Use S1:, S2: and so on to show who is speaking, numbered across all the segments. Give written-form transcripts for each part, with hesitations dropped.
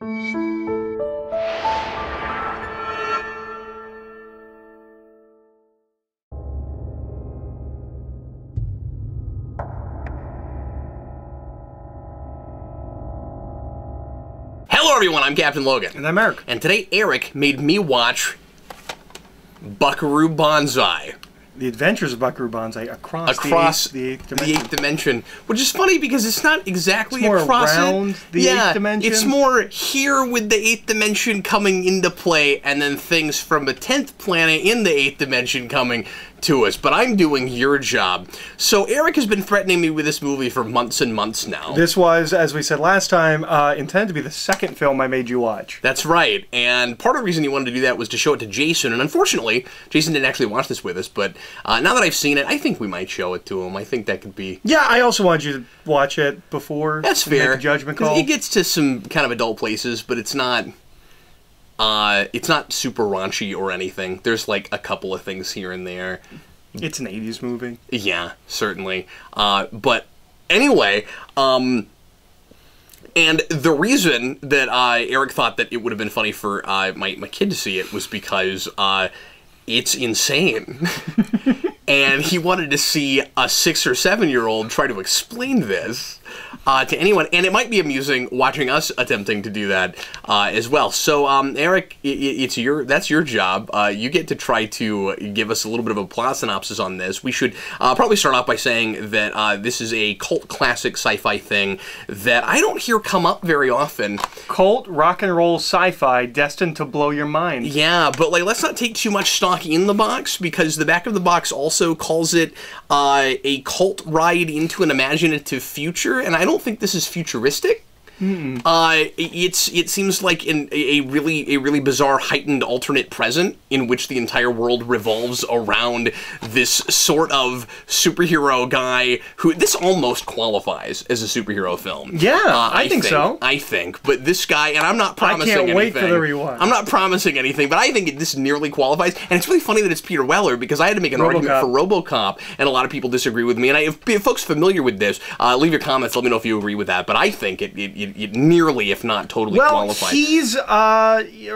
S1: Hello everyone, I'm Captain Logan.
S2: And I'm Eric.
S1: And today Eric made me watch Buckaroo Banzai.
S2: The Adventures of Buckaroo Banzai across the eighth dimension.
S1: Which is funny because it's not exactly
S2: it's more
S1: across
S2: around the eighth dimension.
S1: It's more here with the 8th dimension coming into play and then things from the 10th planet in the 8th dimension coming to us, but I'm doing your job. So Eric has been threatening me with this movie for months and months now.
S2: This was, as we said last time, intended to be the second film I made you watch.
S1: That's right, and part of the reason he wanted to do that was to show it to Jason, and unfortunately, Jason didn't actually watch this with us, but now that I've seen it, I think we might show it to him. I think that could be...
S2: Yeah, I also wanted you to watch it before.
S1: That's fair.
S2: Make a judgment call.
S1: It gets to some kind of adult places, but it's not super raunchy or anything. There's like a couple of things here and there.
S2: It's an 80s movie.
S1: Yeah, certainly. But anyway, and the reason that Eric thought that it would have been funny for my kid to see it was because it's insane. And he wanted to see a 6- or 7-year-old try to explain this to anyone, and it might be amusing watching us attempting to do that as well. So, Eric, that's your job. You get to try to give us a little bit of a plot synopsis on this. We should probably start off by saying that this is a cult classic sci-fi thing that I don't hear come up very often.
S2: Cult, rock and roll sci-fi destined to blow your mind.
S1: Yeah, but like, let's not take too much stock in the box, because the back of the box also calls it a cult ride into an imaginative future, and I don't think this is futuristic. It seems like a really bizarre heightened alternate present in which the entire world revolves around this sort of superhero guy who this almost qualifies as a superhero film.
S2: Yeah, I think so.
S1: I think, but this guy, and I'm not promising anything.
S2: I can't wait for the rewatch.
S1: I'm not promising anything, but I think this nearly qualifies. And it's really funny that it's Peter Weller, because I had to make an argument for RoboCop, and a lot of people disagree with me. And if folks familiar with this, leave your comments. Let me know if you agree with that. But I think it nearly, if not totally, qualifies.
S2: Well, he's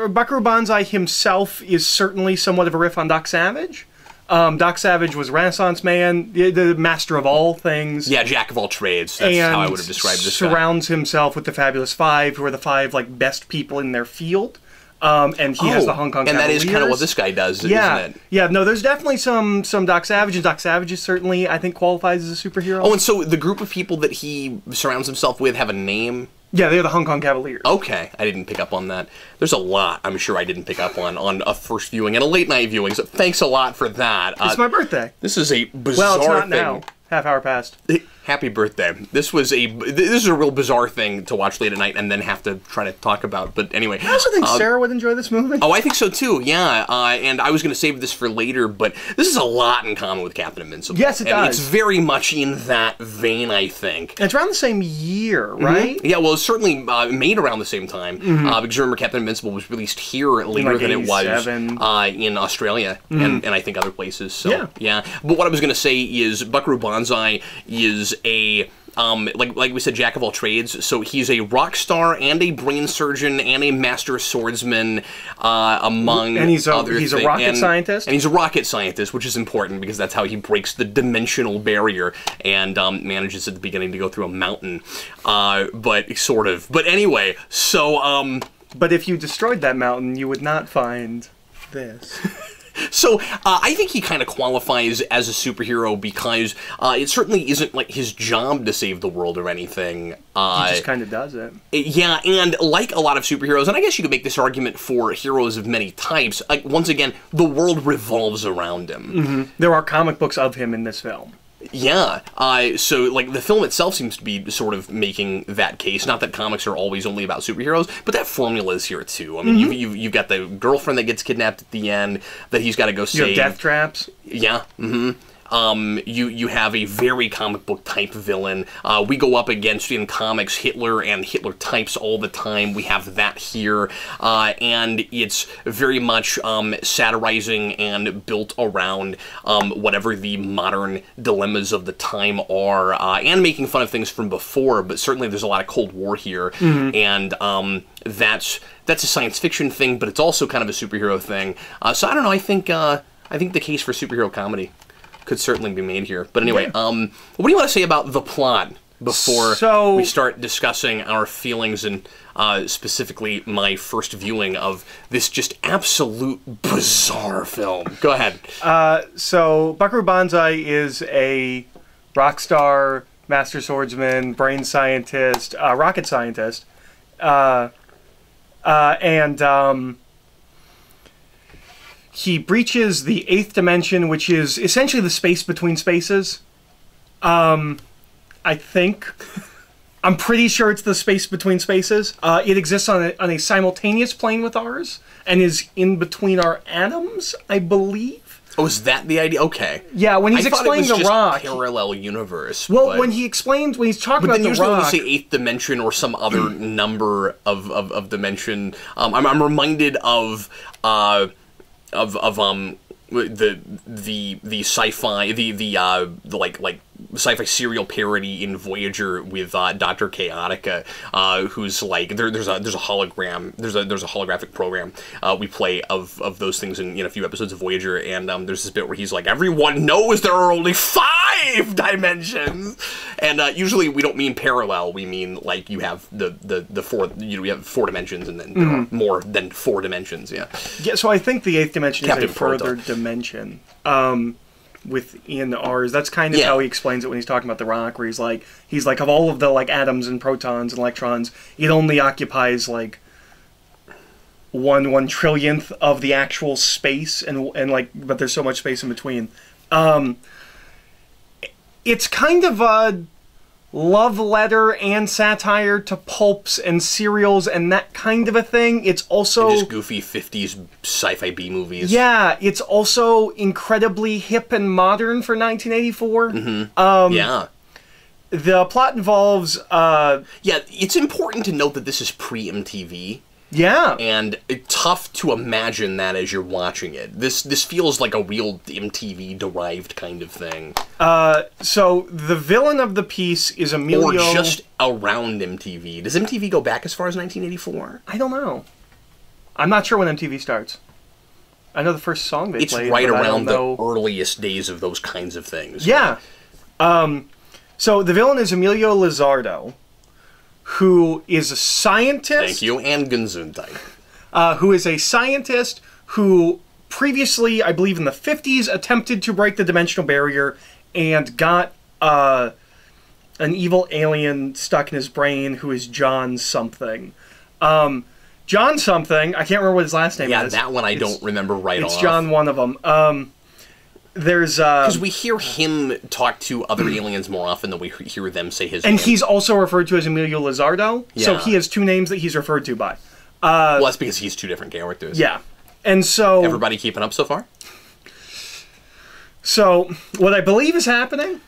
S2: Buckaroo Banzai himself is certainly somewhat of a riff on Doc Savage. Doc Savage was a Renaissance man, the master of all things.
S1: Yeah, jack of all trades. That's how I would have described this guy.
S2: Surrounds himself with the Fabulous Five, who are the 5 like best people in their field. And he has the Hong Kong Cavaliers.
S1: And that is kind of what this guy does, isn't it?
S2: Yeah, no, there's definitely some Doc Savage, and Doc Savage is certainly, I think, qualifies as a superhero.
S1: Oh, and so the group of people that he surrounds himself with have a name?
S2: Yeah, they're the Hong Kong Cavaliers.
S1: Okay, I didn't pick up on that. There's a lot I'm sure I didn't pick up on a first viewing and a late night viewing, so thanks a lot for that.
S2: It's my birthday.
S1: This is a bizarre thing.
S2: Well, it's not now. Half hour passed.
S1: Happy birthday. This is a real bizarre thing to watch late at night and then have to try to talk about. But anyway.
S2: I also think Sarah would enjoy this movie.
S1: Oh, I think so too, yeah. And I was going to save this for later, but this is a lot in common with Captain Invincible.
S2: Yes, it does.
S1: It's very much in that vein, I think.
S2: And it's around the same year, right?
S1: Yeah, well, it's certainly made around the same time. Because remember, Captain Invincible was released here later
S2: like
S1: than it was in Australia and I think other places. So, yeah. But what I was going to say is Buckaroo Banzai is a... like we said, jack of all trades. So he's a rock star and a brain surgeon and a master swordsman, among
S2: and he's
S1: other
S2: things.
S1: He's
S2: a rocket scientist.
S1: And he's a rocket scientist, which is important because that's how he breaks the dimensional barrier and manages at the beginning to go through a mountain. But sort of. But anyway, so
S2: but if you destroyed that mountain, you would not find this.
S1: So, I think he kind of qualifies as a superhero because it certainly isn't, like, his job to save the world or anything.
S2: He just kind of does it.
S1: Yeah, and like a lot of superheroes, and I guess you could make this argument for heroes of many types, like, once again, the world revolves around him.
S2: There are comic books of him in this film.
S1: Yeah, so, like, the film itself seems to be sort of making that case. Not that comics are always only about superheroes, but that formula is here, too. I mean, you've got the girlfriend that gets kidnapped at the end that he's got to go save.
S2: You have death traps.
S1: Yeah, you have a very comic book type villain. We go up against, in comics, Hitler and Hitler types all the time. We have that here, and it's very much satirizing and built around whatever the modern dilemmas of the time are, and making fun of things from before, but certainly there's a lot of Cold War here, and that's a science fiction thing, but it's also kind of a superhero thing. So I don't know, I think the case for superhero comedy could certainly be made here. But anyway, what do you want to say about the plot before we start discussing our feelings and specifically my first viewing of this just absolute bizarre film? Go ahead.
S2: So Buckaroo Banzai is a rock star, master swordsman, brain scientist, rocket scientist, and he breaches the 8th dimension, which is essentially the space between spaces. I think. I'm pretty sure it's the space between spaces. It exists on a simultaneous plane with ours, and is in between our atoms, I believe.
S1: Oh, is that the idea? Okay.
S2: Yeah, when he's explaining the rock,
S1: parallel universe.
S2: Well, when he's talking about the
S1: usually
S2: rock,
S1: when you say 8th dimension or some other number of dimension, I'm reminded of the sci-fi like sci-fi serial parody in Voyager with Dr. Chaotica, who's like there's a hologram, there's a holographic program we play of those things in a few episodes of Voyager, and there's this bit where he's like, everyone knows there are only 5 dimensions, and usually we don't mean parallel, we mean like you have the 4, we have 4 dimensions, and then there are more than 4 dimensions. Yeah, so
S2: I think the 8th dimension
S1: Captain
S2: is a further dimension within ours. That's kind of how he explains it when he's talking about the rock, where he's like of all of the like atoms and protons and electrons, it only occupies like 1 trillionth of the actual space, and like, but there's so much space in between. It's kind of a love letter and satire to pulps and serials and that kind of a thing. It's also
S1: just goofy 50s sci-fi B movies.
S2: Yeah, it's also incredibly hip and modern for 1984.
S1: Yeah.
S2: The plot involves
S1: yeah, it's important to note that this is pre-MTV.
S2: Yeah.
S1: And it's tough to imagine that as you're watching it. This feels like a real MTV-derived kind of thing.
S2: So the villain of the piece is Emilio...
S1: Or just around MTV. Does MTV go back as far as 1984?
S2: I don't know. I'm not sure when MTV starts. I know the first song they played,
S1: it's right around the earliest days of those kinds of things.
S2: Yeah. So the villain is Emilio Lizardo, who is a scientist.
S1: Thank you, and Gesundheit.
S2: Who is a scientist who previously, I believe in the 50s, attempted to break the dimensional barrier and got an evil alien stuck in his brain who is John something. John something, I can't remember what his last name is.
S1: Yeah, that one I don't remember right off.
S2: It's John one of them. There's because
S1: we hear him talk to other aliens more often than we hear them say his name.
S2: And he's also referred to as Emilio Lizardo, so he has 2 names that he's referred to by.
S1: Well, that's because he's 2 different characters.
S2: Yeah. And so...
S1: Everybody keeping up so far?
S2: So, what I believe is happening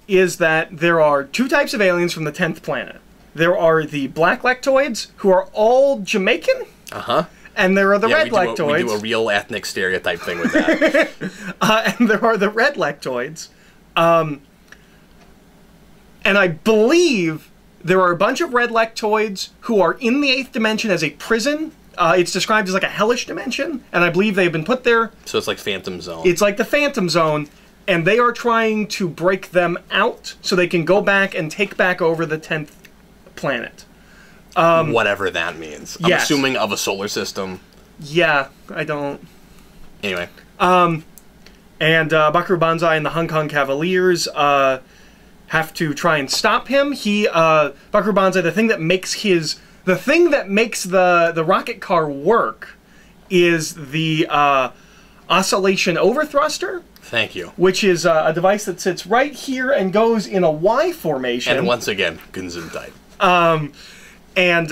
S2: is that there are 2 types of aliens from the 10th planet. There are the black lectoids, who are all Jamaican.
S1: Uh-huh.
S2: And there are the red lectoids.
S1: We do a real ethnic stereotype thing with that.
S2: And there are the red lectoids. And I believe there are a bunch of red lectoids who are in the 8th dimension as a prison. It's described as like a hellish dimension, and I believe they've been put there.
S1: So it's like Phantom Zone.
S2: It's like the Phantom Zone, and they are trying to break them out so they can go back and take back over the 10th planet.
S1: Whatever that means. I'm assuming of a solar system.
S2: Yeah, I don't...
S1: Anyway.
S2: And Buckaroo Banzai and the Hong Kong Cavaliers have to try and stop him. Buckaroo Banzai, the thing that makes the rocket car work is the oscillation overthruster.
S1: Thank you.
S2: Which is a device that sits right here and goes in a Y formation.
S1: And once again, Gesundheit.
S2: And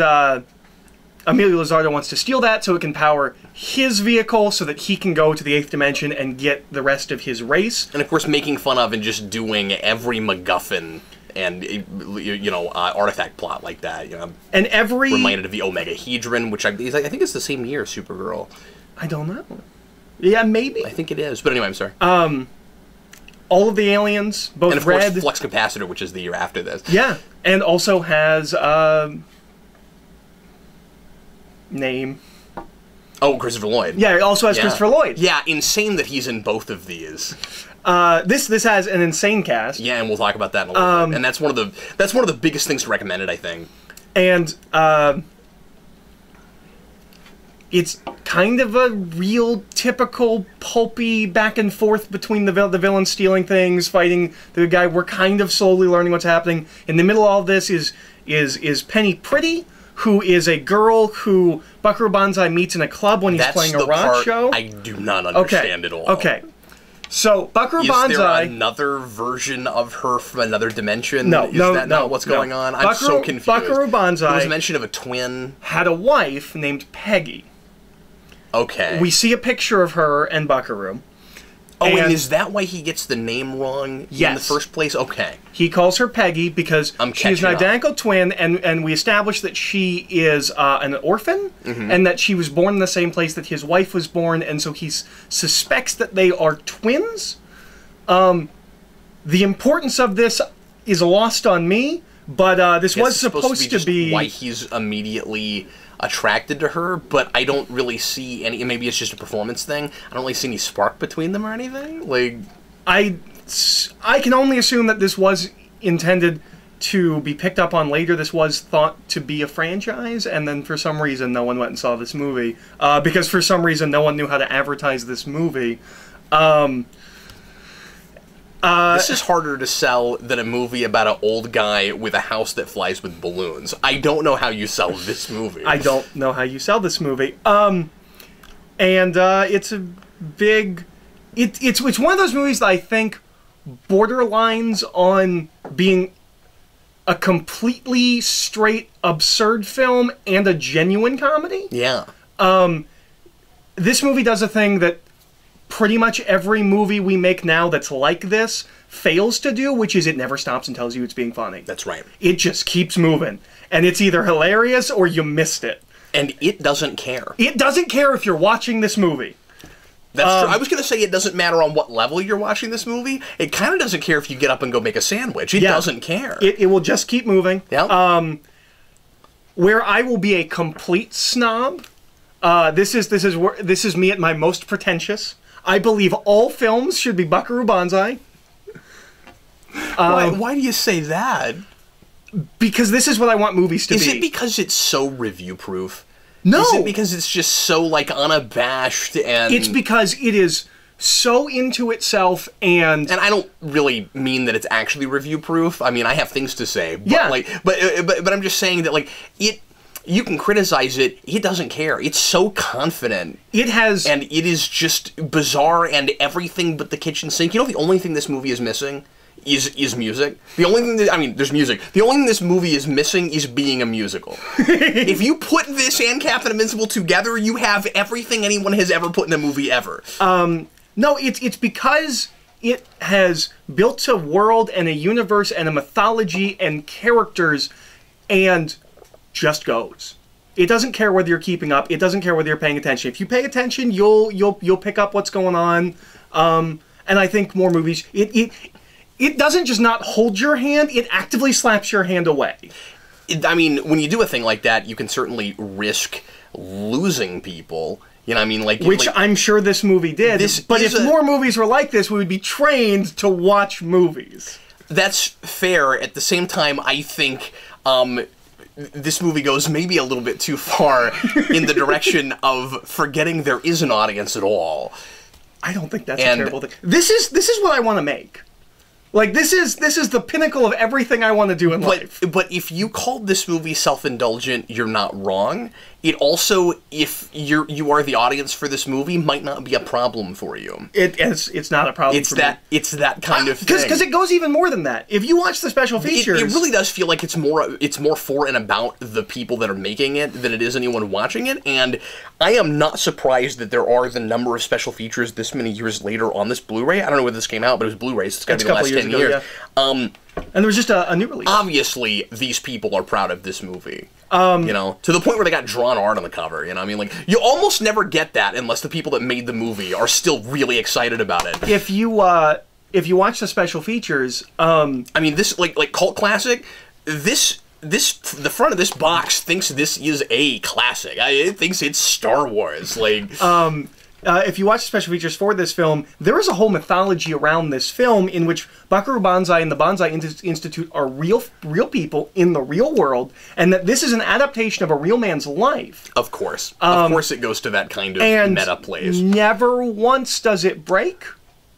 S2: Emilio Lizardo wants to steal that so it can power his vehicle so that he can go to the 8th dimension and get the rest of his race.
S1: And of course, making fun of and just doing every MacGuffin and, you know, artifact plot like that. You know,
S2: and every
S1: reminded of the Omegahedron, which I think is the same year as Supergirl.
S2: I don't know. Yeah, maybe.
S1: I think it is. But anyway, I'm sorry.
S2: All of the aliens, both
S1: and of
S2: red...
S1: course, Flux Capacitor, which is the year after this.
S2: Yeah, and also has... name.
S1: Oh, Christopher Lloyd.
S2: Yeah, it also has Christopher Lloyd.
S1: Yeah, insane that he's in both of these.
S2: This has an insane cast.
S1: Yeah, and we'll talk about that in a little bit. And that's one of the biggest things to recommend it, I think.
S2: And it's kind of a real typical pulpy back and forth between the villain stealing things, fighting the guy. We're kind of slowly learning what's happening. In the middle of all of this is Penny Pretty, who is a girl who Buckaroo Banzai meets in a club when he's playing a rock show.
S1: I do not understand at all.
S2: Okay. So, Buckaroo Banzai...
S1: Is there another version of her from another dimension?
S2: No,
S1: Is that not what's going on? I'm so confused.
S2: Buckaroo Banzai...
S1: There was mention of a twin.
S2: ...had a wife named Peggy.
S1: Okay.
S2: We see a picture of her and Buckaroo.
S1: Oh, and is that why he gets the name wrong in the first place? Okay.
S2: He calls her Peggy because she's an identical twin, and we established that she is an orphan, and that she was born in the same place that his wife was born, and so he suspects that they are twins. The importance of this is lost on me, but this was supposed to be
S1: why he's immediately attracted to her, but I don't really see any. Maybe it's just a performance thing. I don't really see any spark between them or anything. Like,
S2: I can only assume that this was intended to be picked up on later. This was thought to be a franchise, and then for some reason no one went and saw this movie because for some reason no one knew how to advertise this movie.
S1: This is harder to sell than a movie about an old guy with a house that flies with balloons. I don't know how you sell this movie.
S2: I don't know how you sell this movie. And it's a big... It's one of those movies that I think borderlines on being a completely straight absurd film and a genuine comedy.
S1: Yeah.
S2: This movie does a thing that pretty much every movie we make now that's like this fails to do, which is it never stops and tells you it's being funny.
S1: That's right.
S2: It just keeps moving. And it's either hilarious or you missed it.
S1: And it doesn't care.
S2: It doesn't care if you're watching this movie.
S1: That's true. I was going to say it doesn't matter on what level you're watching this movie. It kind of doesn't care if you get up and go make a sandwich. It doesn't care.
S2: It will just keep moving.
S1: Yeah.
S2: Where I will be a complete snob, this is me at my most pretentious. I believe all films should be Buckaroo Banzai.
S1: Why do you say that?
S2: Because this is what I want movies to be.
S1: Is it because it's so review-proof?
S2: No.
S1: Is it because it's just so, like, unabashed and...
S2: It's because it is so into itself and...
S1: And I don't really mean that it's actually review-proof. I mean, I have things to say. But,
S2: yeah.
S1: Like, but I'm just saying that, like, it... You can criticize it. It doesn't care. It's so confident.
S2: It has...
S1: And it is just bizarre and everything but the kitchen sink. You know, the only thing this movie is missing is music. The only thing that... I mean, there's music. The only thing this movie is missing is being a musical. If you put this and Captain Invincible together, you have everything anyone has ever put in a movie ever.
S2: No, it's because it has built a world and a universe and a mythology and characters and... just goes. It doesn't care whether you're keeping up. It doesn't care whether you're paying attention. If you pay attention, you'll pick up what's going on. And I think more movies. It doesn't just not hold your hand. It actively slaps your hand away.
S1: I mean, when you do a thing like that, you can certainly risk losing people. You know what I mean?
S2: Which I'm sure this movie did. But if more movies were like this, we would be trained to watch movies.
S1: That's fair. At the same time, I think... this movie goes maybe a little bit too far in the direction of forgetting there is an audience at all.
S2: I don't think that's a terrible thing. This is what I want to make. Like, this is the pinnacle of everything I want to do in life.
S1: But if you called this movie self-indulgent, you're not wrong. It also, if you are the audience for this movie, might not be a problem for you.
S2: It's not a problem for me.
S1: It's that kind of thing.
S2: Because it goes even more than that. If you watch the special features...
S1: It really does feel like it's more for and about the people that are making it than it is anyone watching it, and I am not surprised that there are the number of special features this many years later on this Blu-ray. I don't know when this came out, but it was Blu-ray, so it's got to be the last 10 years.
S2: Yeah. And there was just a new release.
S1: Obviously, these people are proud of this movie. You know, to the point where they got drawn art on the cover, you know? I mean, like, you almost never get that unless the people that made the movie are still really excited about it.
S2: If you watch the special features... I
S1: mean, this, like Cult Classic, the front of this box thinks this is a classic. It thinks it's Star Wars, like...
S2: if you watch the special features for this film, there is a whole mythology around this film in which Buckaroo Banzai and the Bonzai Institute are real people in the real world, and that this is an adaptation of a real man's life.
S1: Of course. Of course it goes to that kind of meta place.
S2: Never once does it break.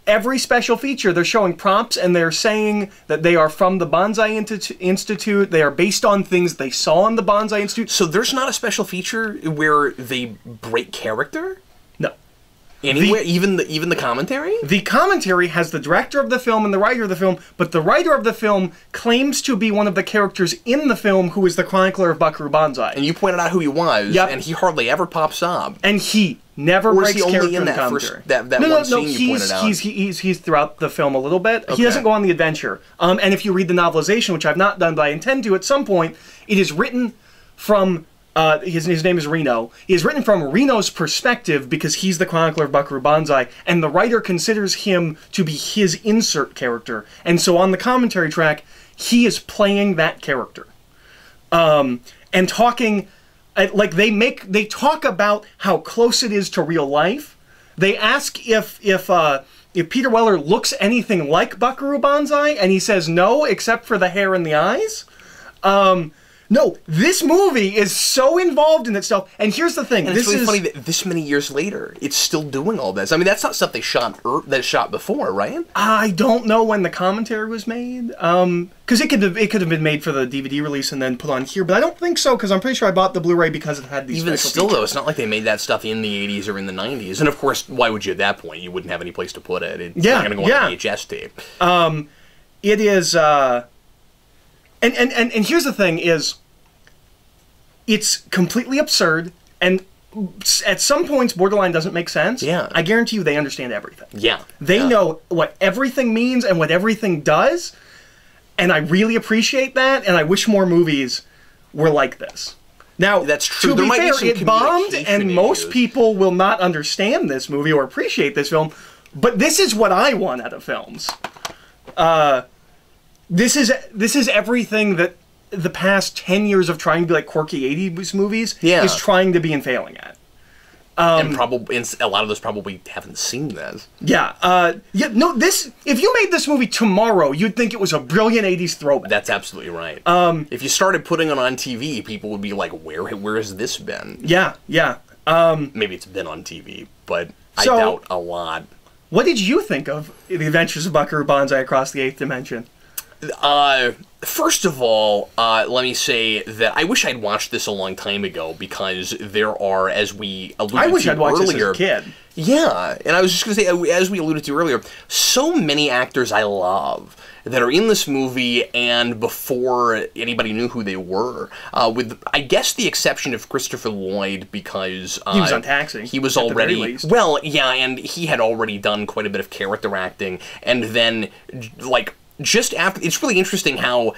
S2: Every special feature, they're showing prompts, and they're saying that they are from the Banzai Institute. They are based on things they saw in the Banzai Institute.
S1: So there's not a special feature where they break character?
S2: No.
S1: Anywhere, even the commentary?
S2: The commentary has the director of the film and the writer of the film, but the writer of the film claims to be one of the characters in the film who is the chronicler of Buckaroo Banzai.
S1: And you pointed out who he was,
S2: yep.
S1: And he hardly ever pops up.
S2: And he never breaks character in the
S1: commentary.
S2: No, he's throughout the film a little bit. Okay. He doesn't go on the adventure. And if you read the novelization, which I've not done, but I intend to at some point, it is written from... his name is Reno. He is written from Reno's perspective because he's the chronicler of Buckaroo Banzai, and the writer considers him to be his insert character. And so on the commentary track, he is playing that character. And talking... like, they talk about how close it is to real life. They ask if Peter Weller looks anything like Buckaroo Banzai, and he says no, except for the hair and the eyes. No, this movie is so involved in itself, and here's the thing.
S1: And it's really funny that this many years later, it's still doing all this. I mean, that's not stuff they shot before, right? I
S2: don't know when the commentary was made, because it could have been made for the DVD release and then put on here, but I don't think so, because I'm pretty sure I bought the Blu-ray because it had these
S1: Even
S2: special
S1: still,
S2: features.
S1: though, it's not like they made that stuff in the 80s or in the 90s, and of course, why would you at that point? You wouldn't have any place to put it. It's not going to go on a VHS tape.
S2: It is, and here's the thing is, it's completely absurd, and at some points, borderline doesn't make sense.
S1: Yeah.
S2: I guarantee you they understand everything.
S1: Yeah.
S2: They know what everything means and what everything does, and I really appreciate that, and I wish more movies were like this. Now,
S1: that's true.
S2: To be fair, it bombed, and most people will not understand this movie or appreciate this film, but this is what I want out of films. This is everything that the past 10 years of trying to be like quirky 80s movies is trying to be and failing at.
S1: And a lot of those probably haven't seen this.
S2: Yeah. If you made this movie tomorrow, you'd think it was a brilliant 80s throwback.
S1: That's absolutely right. If you started putting it on TV, people would be like, where has this been?
S2: Yeah.
S1: Maybe it's been on TV, but I doubt a lot.
S2: What did you think of The Adventures of Buckaroo Banzai Across the Eighth Dimension?
S1: First of all, let me say that I wish I'd watched this a long time ago, because there are, as we alluded to earlier...
S2: I wish I'd watched this as a kid.
S1: Yeah, and I was just going to say, as we alluded to earlier, so many actors I love that are in this movie and before anybody knew who they were, with, I guess, the exception of Christopher Lloyd, because...
S2: he was on Taxi.
S1: He was already... Well, yeah, and he had already done quite a bit of character acting, and then, like... Just after, it's really interesting how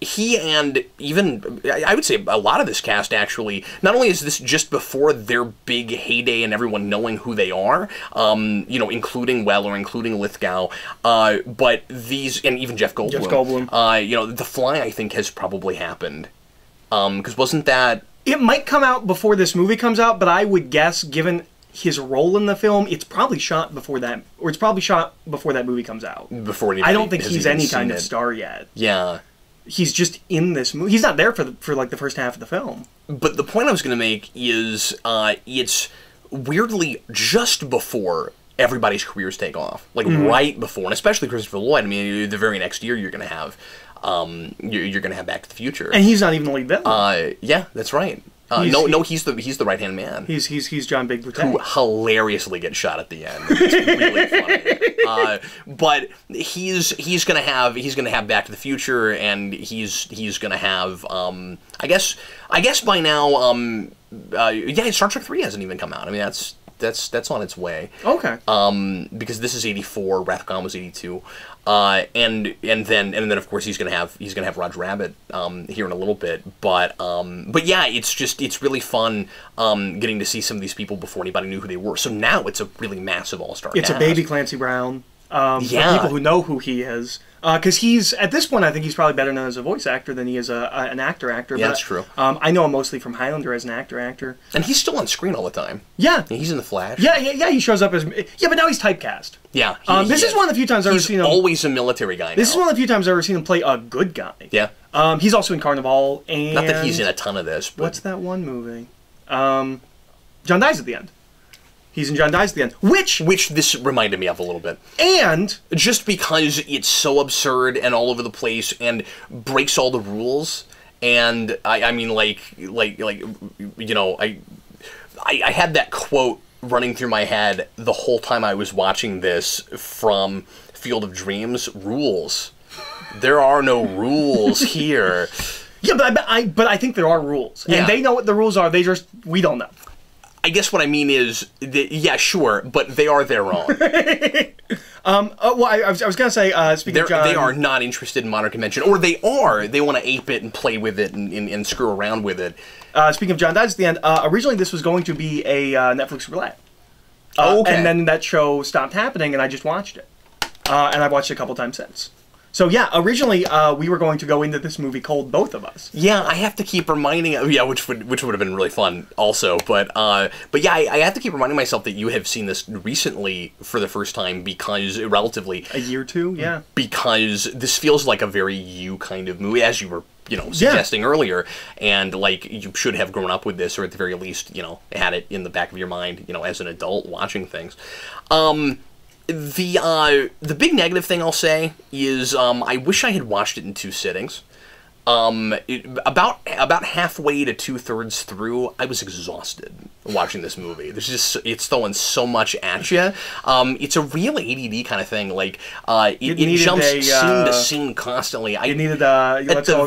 S1: he and even, I would say a lot of this cast actually, not only is this just before their big heyday and everyone knowing who they are, including Weller, including Lithgow, but these, and even Jeff Goldblum. The Fly, I think, has probably happened. Because wasn't that...
S2: It might come out before this movie comes out, but I would guess, given his role in the film, it's probably shot before that, or it's probably shot before that movie comes out.
S1: Before anybody
S2: I don't think he's any kind of star yet.
S1: Yeah.
S2: He's just in this movie. He's not there for like the first half of the film.
S1: But the point I was going to make is, it's weirdly just before everybody's careers take off, like right before, and especially Christopher Lloyd. I mean, the very next year you're going to have, you're going to have Back to the Future,
S2: and he's not even the lead villain.
S1: Yeah, that's right. He's the right hand man.
S2: He's John Big Boutte,
S1: who hilariously gets shot at the end. It's really funny. But he's gonna have Back to the Future, and he's gonna have I guess by now Star Trek 3 hasn't even come out. I mean that's on its way.
S2: Okay.
S1: Because this is 84, Wrath of Khan was 82. And then of course he's gonna have Roger Rabbit here in a little bit, but yeah, it's really fun getting to see some of these people before anybody knew who they were. So now it's a really massive all-star
S2: It's
S1: cast.
S2: a baby Clancy Brown. For people who know who he is, because he's at this point, I think he's probably better known as a voice actor than he is an actor.
S1: Yeah,
S2: but,
S1: that's true.
S2: I know him mostly from Highlander as an actor,
S1: and he's still on screen all the time.
S2: Yeah,
S1: he's in The Flash.
S2: Yeah. He shows up as but now he's typecast.
S1: Yeah,
S2: this is one of the few times I've ever seen him.
S1: He's always a military guy now.
S2: This is one of the few times I've ever seen him play a good guy.
S1: Yeah.
S2: He's also in Carnival, and
S1: not that he's in a ton of this. But...
S2: what's that one movie? John Dies at the End. He's in John Dies at the End, which
S1: this reminded me of a little bit,
S2: and
S1: just because it's so absurd and all over the place and breaks all the rules, and I mean like you know I had that quote running through my head the whole time I was watching this from Field of Dreams. Rules. There are no rules here.
S2: Yeah, but I think there are rules, and they know what the rules are. We don't know.
S1: I guess what I mean is, yeah, sure, but they are their own.
S2: Well, I was going to say, speaking of John...
S1: They are not interested in modern convention. Or they are. They want to ape it and play with it and screw around with it.
S2: Speaking of John Dies at the End, originally this was going to be a Netflix roulette.
S1: Okay.
S2: And then that show stopped happening, and I just watched it. And I've watched it a couple times since. So yeah, originally we were going to go into this movie cold, both of us.
S1: Yeah, I have to keep reminding. Yeah, which would have been really fun, also. But yeah, I have to keep reminding myself that you have seen this recently for the first time because relatively
S2: a year or two, yeah.
S1: Because this feels like a very you kind of movie, as you were suggesting earlier, and like you should have grown up with this, or at the very least, had it in the back of your mind, as an adult watching things. The big negative thing I'll say is I wish I had watched it in 2 sittings. About halfway to 2/3 through, I was exhausted watching this movie. It's throwing so much at you. It's a real ADD kind of thing. Like it jumps scene to scene constantly.
S2: You needed at
S1: the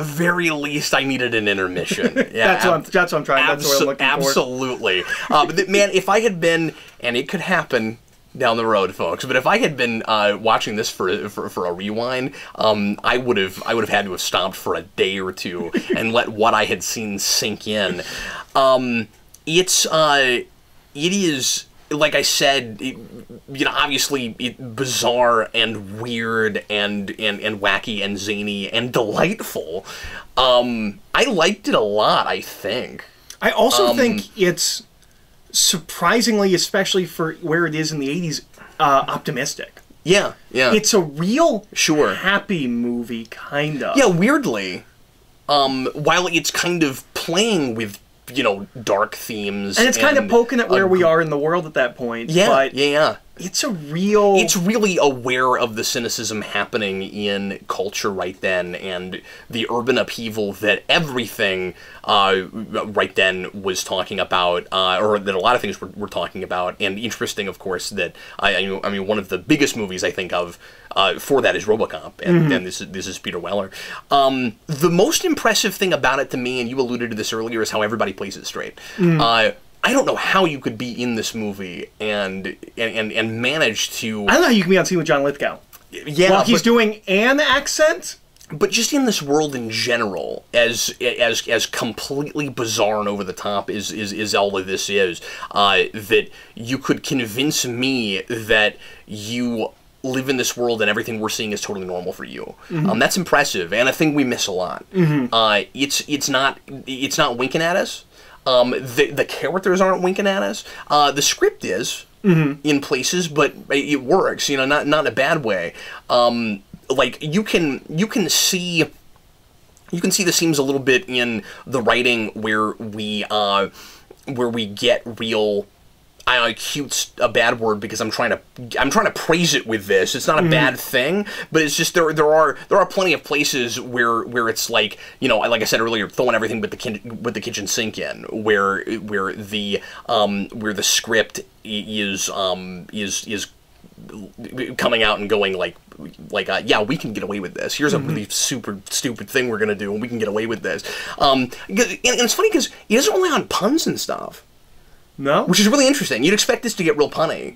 S1: very least I needed an intermission. Yeah,
S2: that's what I'm trying. That's what I'm looking for.
S1: Absolutely. But man, if I had been, and it could happen down the road, folks, but if I had been watching this for a rewind, I would have had to have stopped for a day or two and let what I had seen sink in. It is, like I said, obviously bizarre and weird and wacky and zany and delightful. I liked it a lot, I think.
S2: I also think it's surprisingly, especially for where it is in the 80s, optimistic.
S1: Yeah.
S2: It's a real
S1: sure
S2: happy movie, kind of.
S1: Yeah, weirdly. While it's kind of playing with, dark themes.
S2: And it's kind of poking at where we are in the world at that point.
S1: Yeah,
S2: but
S1: yeah.
S2: It's really
S1: aware of the cynicism happening in culture right then, and the urban upheaval that everything right then was talking about, or that a lot of things were talking about. And interesting, of course, that I mean, one of the biggest movies I think of for that is RoboCop, and this is Peter Weller. The most impressive thing about it to me, and you alluded to this earlier, is how everybody plays it straight. I don't know how you could be in this movie and manage to...
S2: I don't know how you can be on scene with John Lithgow.
S1: Yeah,
S2: while he's doing an accent?
S1: But just in this world in general, as completely bizarre and over the top is all of this is, that you could convince me that you live in this world and everything we're seeing is totally normal for you. That's impressive, and a thing we miss a lot. It's not winking at us. The characters aren't winking at us. The script is in places, but it works. Not in a bad way. Like you can see the seams a little bit in the writing where we get real cute's a bad word because I'm trying to praise it with this. It's not a bad thing, but it's just there are plenty of places where it's like, you know, like I said earlier, throwing everything with the kitchen sink in, where the script is coming out and going like yeah, we can get away with this. Here's a really super stupid thing we're gonna do, and we can get away with this. And it's funny because he doesn't rely on puns and stuff.
S2: No,
S1: which is really interesting. You'd expect this to get real punny,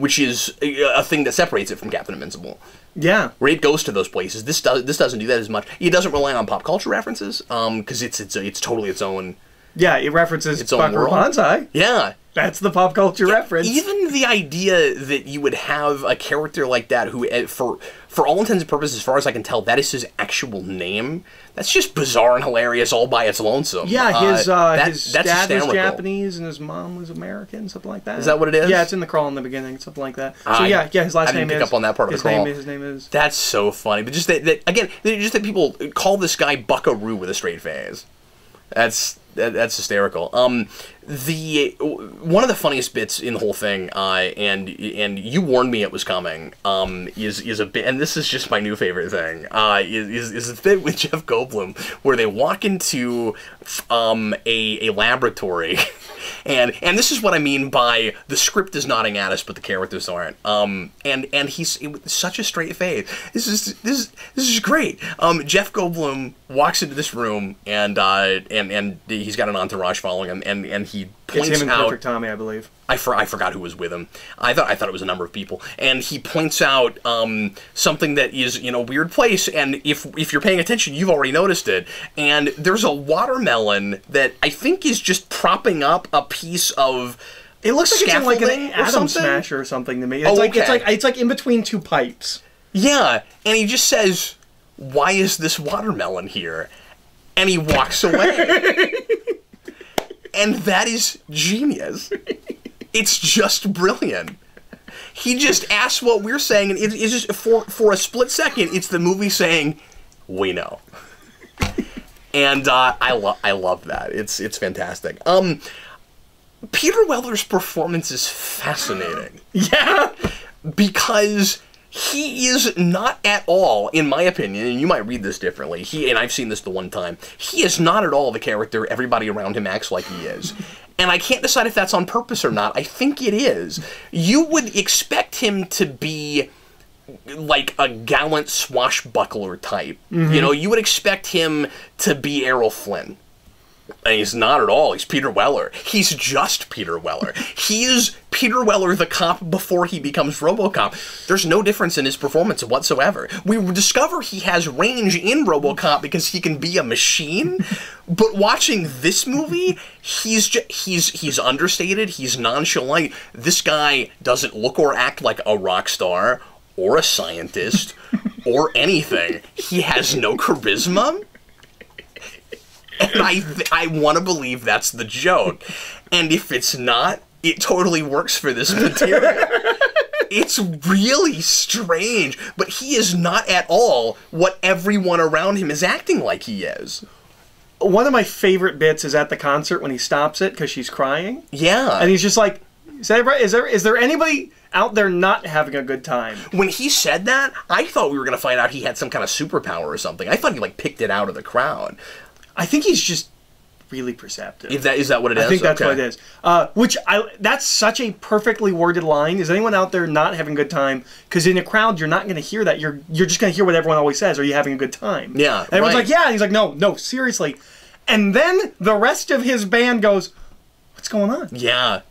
S1: which is a thing that separates it from Captain Invincible.
S2: Yeah,
S1: where it goes to those places. This doesn't do that as much. It doesn't rely on pop culture references, because it's totally its own.
S2: Yeah, it references
S1: its own world.
S2: Bonzai.
S1: Yeah.
S2: That's the pop culture reference.
S1: Even the idea that you would have a character like that who, for all intents and purposes, as far as I can tell, that is his actual name. That's just bizarre and hilarious all by its lonesome.
S2: Yeah, his dad
S1: hysterical.
S2: was Japanese and his mom was American, something like that.
S1: Is that what it is?
S2: Yeah, it's in the crawl in the beginning, something like that. So yeah, his last name is... I didn't pick
S1: up on that part of the crawl.
S2: His name is...
S1: That's so funny. But just that again, just that people call this guy Buckaroo with a straight face. That's hysterical. One of the funniest bits in the whole thing, and you warned me it was coming, is a bit, and this is just my new favorite thing, is a bit with Jeff Goldblum where they walk into a laboratory. And this is what I mean by the script is nodding at us, but the characters aren't. And he's such a straight face. This is great. Jeff Goldblum walks into this room, and he's got an entourage following him, and he points out. It's him and
S2: Perfect Tommy, I believe.
S1: I forgot who was with him. I thought it was a number of people, and he points out something that is in a weird place. And if you're paying attention, you've already noticed it. And there's a watermelon that I think is just propping up a piece of.
S2: It looks like it's in like an atom smasher or something to me. It's like in between two pipes.
S1: Yeah, and he just says, "Why is this watermelon here?" And he walks away. And that is genius. It's just brilliant. He just asks what we're saying, and it's just for a split second, it's the movie saying, "We know." And I love that. It's fantastic. Peter Weller's performance is fascinating.
S2: Yeah,
S1: because he is not at all, in my opinion, and you might read this differently, and I've seen this the one time, he is not at all the character everybody around him acts like he is. And I can't decide if that's on purpose or not. I think it is. You would expect him to be like a gallant swashbuckler type. You know, you would expect him to be Errol Flynn. And he's not at all. He's Peter Weller. He's just Peter Weller. He is Peter Weller, the cop, before he becomes RoboCop. There's no difference in his performance whatsoever. We discover he has range in RoboCop because he can be a machine. But watching this movie, he's understated. He's nonchalant. This guy doesn't look or act like a rock star or a scientist or anything. He has no charisma. And I want to believe that's the joke. And if it's not, it totally works for this material. It's really strange, but he is not at all what everyone around him is acting like he is.
S2: One of my favorite bits is at the concert when he stops it because she's crying.
S1: Yeah.
S2: And he's just like, is there anybody out there not having a good time?
S1: When he said that, I thought we were going to find out he had some kind of superpower or something. I thought he, like, picked it out of the crowd.
S2: I think he's just really perceptive.
S1: Is that what it is?
S2: I think that's what it is. That's such a perfectly worded line. Is anyone out there not having a good time? Because in a crowd, you're not going to hear that. You're just going to hear what everyone always says. Are you having a good time?
S1: Yeah.
S2: And everyone's like, yeah. And he's like, no, seriously. And then the rest of his band goes, what's going on?
S1: Yeah.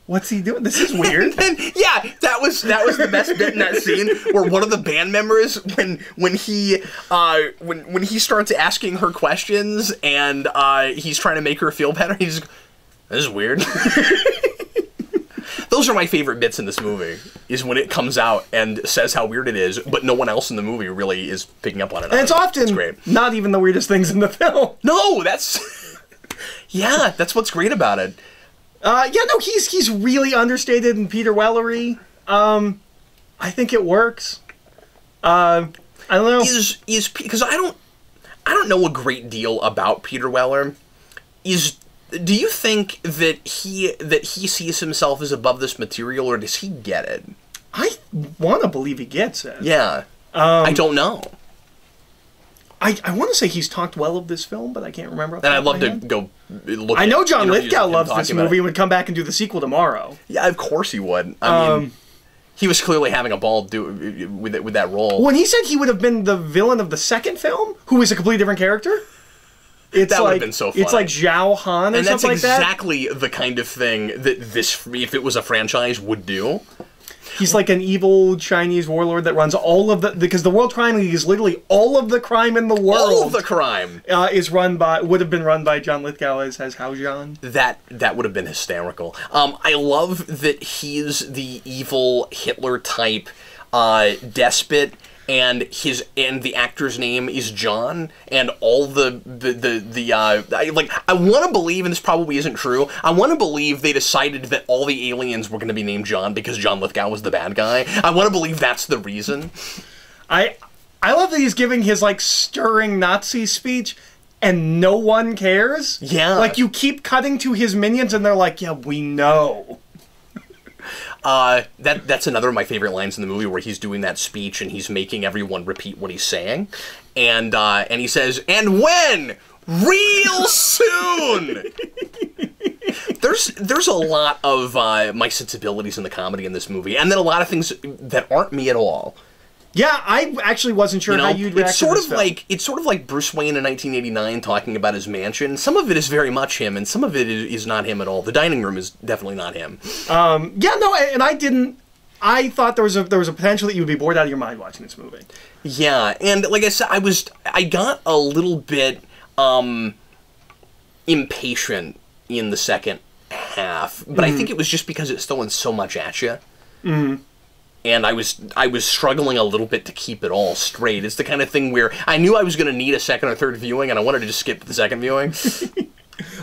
S2: What's he doing? This is weird.
S1: Yeah, that was the best bit in that scene where one of the band members, when he starts asking her questions and he's trying to make her feel better, he's just, this is weird. Those are my favorite bits in this movie, is when it comes out and says how weird it is, but no one else in the movie really is picking up on it.
S2: And it's often not even the weirdest things in the film.
S1: No, that's yeah, that's what's great about it.
S2: He's really understated and Peter Wellery. I think it works. I don't know.
S1: Because I don't know a great deal about Peter Weller. Do you think that he sees himself as above this material, or does he get it?
S2: I want to believe he gets it.
S1: Yeah. I don't know.
S2: I want to say he's talked well of this film, but I can't remember.
S1: And I'd love to go look.
S2: I know John Lithgow loves this movie and would come back and do the sequel tomorrow.
S1: Yeah, of course he would. I mean, he was clearly having a ball with that role.
S2: When he said he would have been the villain of the second film, who is a completely different character.
S1: That would have been so funny.
S2: It's like Zhao Han or something like that.
S1: And that's exactly the kind of thing that this, if it was a franchise, would do.
S2: He's like an evil Chinese warlord that runs all of the... Because the World Crime League is literally all of the crime in the world.
S1: All of the crime.
S2: Would have been run by John Lithgow as Hao Zhan.
S1: That would have been hysterical. I love that he's the evil Hitler-type despot, and the actor's name is John, and all I want to believe, and this probably isn't true, I want to believe they decided that all the aliens were going to be named John because John Lithgow was the bad guy. I want to believe that's the reason.
S2: I love that he's giving his, like, stirring Nazi speech, and no one cares.
S1: Yeah.
S2: Like, you keep cutting to his minions, and they're like, yeah, we know.
S1: That's another of my favorite lines in the movie, where he's doing that speech and he's making everyone repeat what he's saying, and he says, "And when? Real soon." There's a lot of my sensibilities in the comedy in this movie, and then a lot of things that aren't me at all.
S2: Yeah, I actually wasn't sure how you'd react to this film.
S1: It's sort of like Bruce Wayne in 1989 talking about his mansion. Some of it is very much him, and some of it is not him at all. The dining room is definitely not him.
S2: Yeah, no, and I didn't. I thought there was a potential that you would be bored out of your mind watching this movie.
S1: Yeah, and like I said, I got a little bit impatient in the second half, but I think it was just because it's throwing so much at you. Mm-hmm. And I was struggling a little bit to keep it all straight. It's the kind of thing where I knew I was going to need a second or third viewing, and I wanted to just skip the second viewing.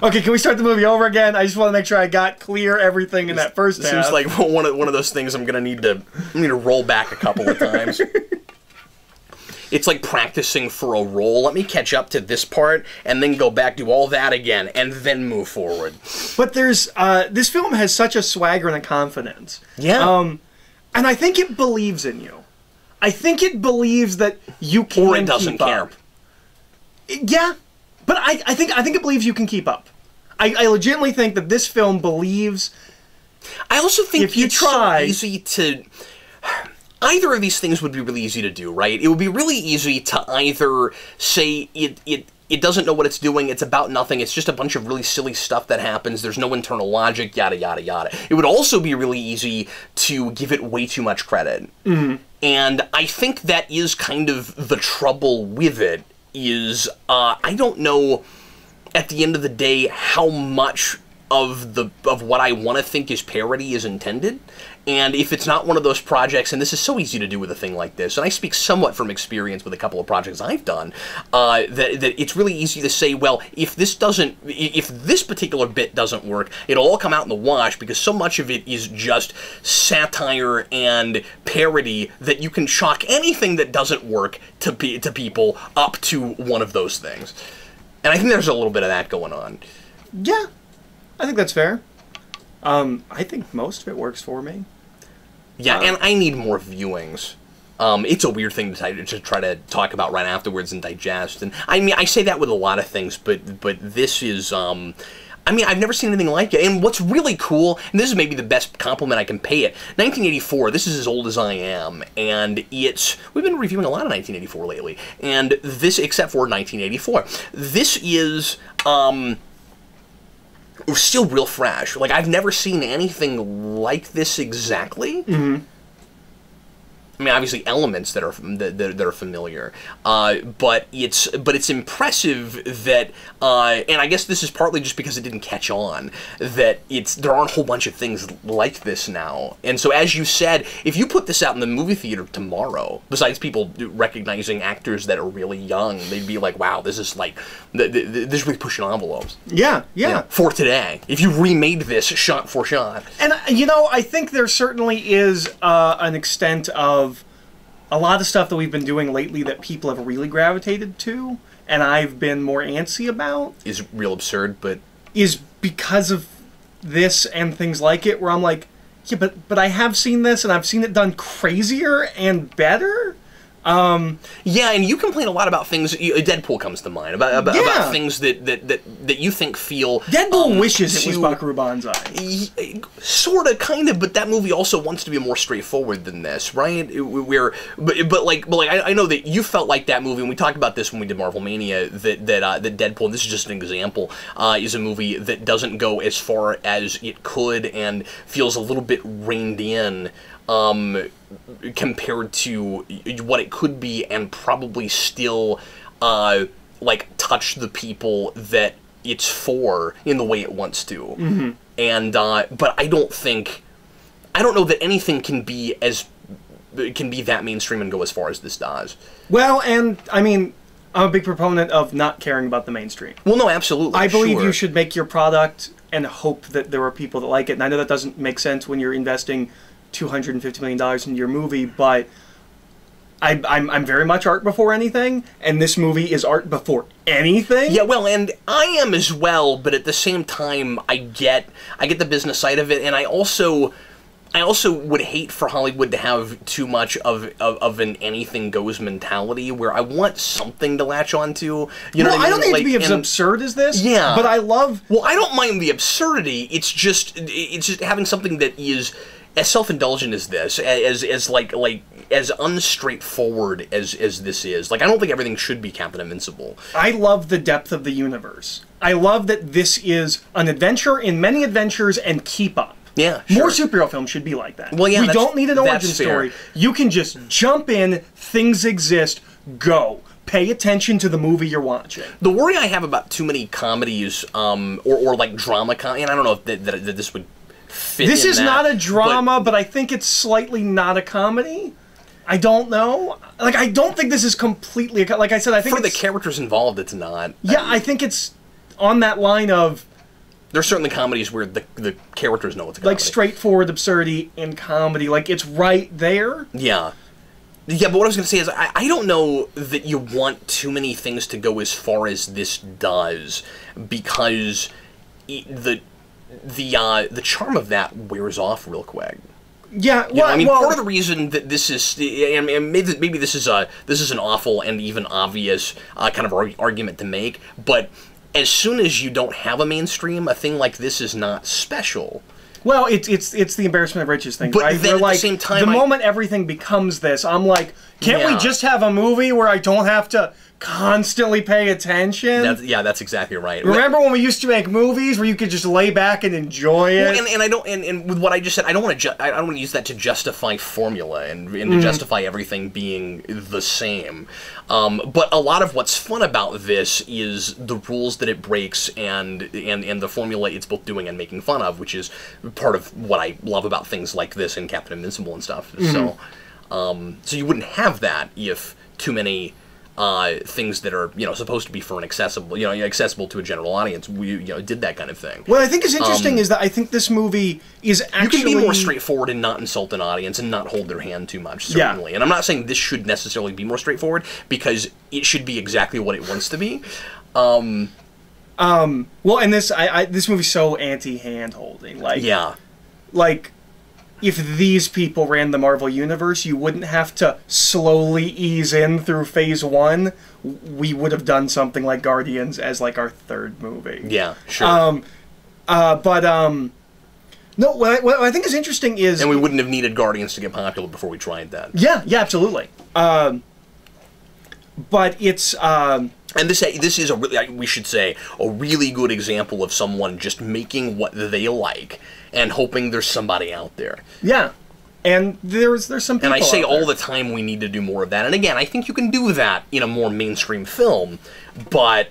S2: Okay, can we start the movie over again? I just want to make sure I got clear everything in that first half.
S1: Seems like one of those things I'm going to need to roll back a couple of times. It's like practicing for a roll. Let me catch up to this part, and then go back, do all that again, and then move forward.
S2: But there's this film has such a swagger and a confidence.
S1: Yeah.
S2: And I think it believes in you. I think it believes that you can keep up. Or it doesn't care. Yeah, but I think it believes you can keep up. I legitimately think that this film believes.
S1: I also think
S2: if you try,
S1: so easy to. Either of these things would be really easy to do, right? It would be really easy to either say it doesn't know what it's doing, it's about nothing, it's just a bunch of really silly stuff that happens, there's no internal logic, yada, yada, yada. It would also be really easy to give it way too much credit. Mm-hmm. And I think that is kind of the trouble with it, is I don't know, at the end of the day, how much of what I want to think is parody is intended. And if it's not one of those projects, and this is so easy to do with a thing like this, and I speak somewhat from experience with a couple of projects I've done, that it's really easy to say, well, if this particular bit doesn't work, it'll all come out in the wash, because so much of it is just satire and parody that you can chalk anything that doesn't work to people up to one of those things. And I think there's a little bit of that going on.
S2: Yeah, I think that's fair. I think most of it works for me.
S1: Yeah, and I need more viewings. It's a weird thing to try to talk about right afterwards and digest. And I mean, I say that with a lot of things, but this is, I mean, I've never seen anything like it. And what's really cool, and this is maybe the best compliment I can pay it, 1984, this is as old as I am, and we've been reviewing a lot of 1984 lately, and this, except for 1984, this is, still real fresh. Like, I've never seen anything like this exactly. Mm-hmm. I mean, obviously elements that are familiar, but it's impressive that, and I guess this is partly just because it didn't catch on, that there aren't a whole bunch of things like this now. And so, as you said, if you put this out in the movie theater tomorrow, besides people recognizing actors that are really young, they'd be like, "Wow, this is like, this is really pushing envelopes."
S2: Yeah, yeah.
S1: You know, for today, if you remade this shot for shot,
S2: and I think there certainly is an extent of a lot of stuff that we've been doing lately that people have really gravitated to, and I've been more antsy about.
S1: Is real absurd, but
S2: is because of this and things like it, where I'm like, yeah, but I have seen this, and I've seen it done crazier and better.
S1: Yeah, and you complain a lot about things. Deadpool comes to mind about things that you think feel.
S2: Deadpool wishes it was Buckaroo Banzai.
S1: Sort of, kind of, but that movie also wants to be more straightforward than this, right? But I know that you felt like that movie, and we talked about this when we did Marvel Mania. That Deadpool, and this is just an example, is a movie that doesn't go as far as it could and feels a little bit reined in. Compared to what it could be, and probably still, like, touch the people that it's for in the way it wants to.
S2: Mm-hmm.
S1: And, but I don't know that anything can be that mainstream and go as far as this does.
S2: Well, and, I mean, I'm a big proponent of not caring about the mainstream.
S1: Well, no, absolutely.
S2: I believe you should make your product and hope that there are people that like it, and I know that doesn't make sense when you're investing $250 million into your movie, but I'm very much art before anything, and this movie is art before anything.
S1: Yeah, well, and I am as well, but at the same time, I get the business side of it, and I also would hate for Hollywood to have too much of an anything goes mentality, where I want something to latch onto. You know what I mean?
S2: I don't think it to be as absurd as this.
S1: Yeah,
S2: but I love.
S1: Well, I don't mind the absurdity. It's just having something that is as self-indulgent as this, as unstraightforward as this is. Like, I don't think everything should be Captain Invincible.
S2: I love the depth of the universe. I love that this is an adventure in many adventures and keep up.
S1: Yeah, sure.
S2: More superhero films should be like that.
S1: Well, yeah,
S2: we don't need an origin story. You can just jump in, things exist, go. Pay attention to the movie you're watching.
S1: The worry I have about too many comedies, or like drama, and I don't know if that this would fit.
S2: This is
S1: that,
S2: not a drama, but I think it's slightly not a comedy. I don't know. Like, I don't think this is completely, like I said, I think
S1: for the characters involved, it's not.
S2: Yeah, I think it's on that line of.
S1: There's certainly comedies where the characters know it's a comedy.
S2: Like straightforward absurdity in comedy, like it's right there.
S1: Yeah. Yeah, but what I was going to say is, I don't know that you want too many things to go as far as this does, because the charm of that wears off real quick.
S2: Yeah, well,
S1: you know, I mean, part of the reason that this is, and maybe this is an awful and even obvious kind of argument to make, but as soon as you don't have a mainstream, a thing like this is not special.
S2: Well, it's the embarrassment of riches thing,
S1: but
S2: right?
S1: Then
S2: like,
S1: at the same time,
S2: the moment everything becomes this, I'm like, can't we just have a movie where I don't have to constantly pay attention?
S1: That's exactly right.
S2: Remember when we used to make movies where you could just lay back and enjoy it?
S1: Well, and I don't, and with what I just said, I don't want to use that to justify formula and to justify everything being the same. But a lot of what's fun about this is the rules that it breaks and the formula it's both doing and making fun of, which is part of what I love about things like this and Captain Invincible and stuff. So you wouldn't have that if too many things that are supposed to be for an accessible to a general audience did that kind of thing.
S2: What I think is interesting is that I think this movie is actually...
S1: You can be more straightforward and not insult an audience and not hold their hand too much, certainly. Yeah. And I'm not saying this should necessarily be more straightforward, because it should be exactly what it wants to be.
S2: Well, and this movie's so anti-hand-holding. Like,
S1: yeah.
S2: Like, if these people ran the Marvel Universe, you wouldn't have to slowly ease in through Phase 1. We would have done something like Guardians as, like, our third movie.
S1: Yeah, sure.
S2: No, what I think is interesting is...
S1: And we wouldn't have needed Guardians to get popular before we tried that.
S2: Yeah, absolutely. But it's...
S1: And this is we should say, a really good example of someone just making what they like and hoping there's somebody out there.
S2: Yeah. And there's some people
S1: And I say
S2: all
S1: the time we need to do more of that. And again, I think you can do that in a more mainstream film, but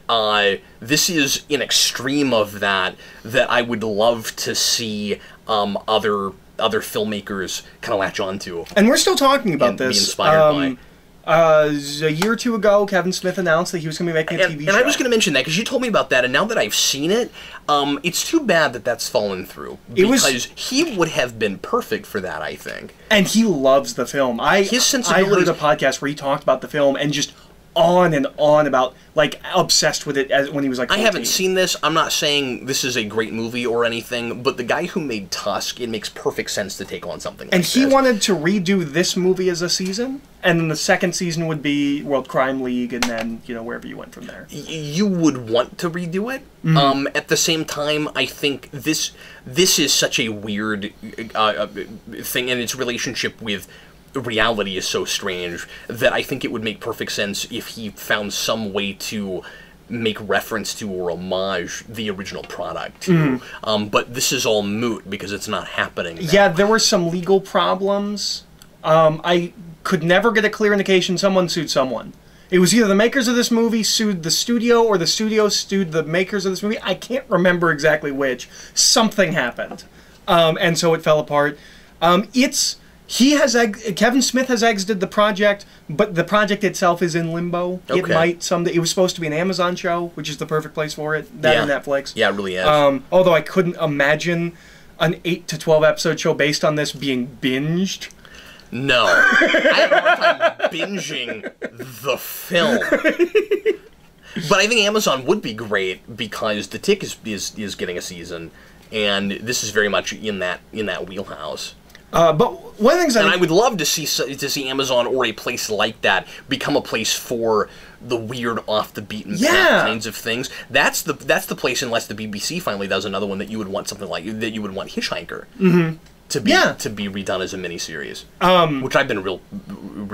S1: this is an extreme of that I would love to see other filmmakers kind of latch onto.
S2: And we're still talking about this.
S1: Be inspired by.
S2: A year or two ago, Kevin Smith announced that he was going to be making a TV show.
S1: And I was going to mention that, because you told me about that, and now that I've seen it, it's too bad that that's fallen through. Because he would have been perfect for that, I think.
S2: And he loves the film. I
S1: heard
S2: a podcast where he talked about the film and just on and on about, like, obsessed with it as when he was like 14.
S1: I haven't seen this. I'm not saying this is a great movie or anything, but the guy who made Tusk, it makes perfect sense to take on something like this.
S2: And he wanted to redo this movie as a season, and then the second season would be World Crime League, and then, you know, wherever you went from there.
S1: You would want to redo it. At the same time, I think this is such a weird thing, and its relationship with reality is so strange that I think it would make perfect sense if he found some way to make reference to or homage the original product too. But this is all moot because it's not happening now.
S2: Yeah, there were some legal problems. I could never get a clear indication someone sued someone. It was either the makers of this movie sued the studio or the studio sued the makers of this movie. I can't remember exactly which. Something happened. And so it fell apart. Kevin Smith has exited the project, but the project itself is in limbo.
S1: Okay.
S2: It might someday. It was supposed to be an Amazon show, which is the perfect place for it. That and Netflix.
S1: Yeah, it really is.
S2: Although I couldn't imagine an 8 to 12 episode show based on this being binged.
S1: No. I have a hard time binging the film. But I think Amazon would be great because The Tick is getting a season, and this is very much in that wheelhouse.
S2: But one of the things
S1: I would love to see Amazon or a place like that become a place for the weird, off the beaten path kinds of things. That's the place, unless the BBC finally does another one, that you would want something like that. You would want Hitchhiker to be redone as a miniseries, which I've been real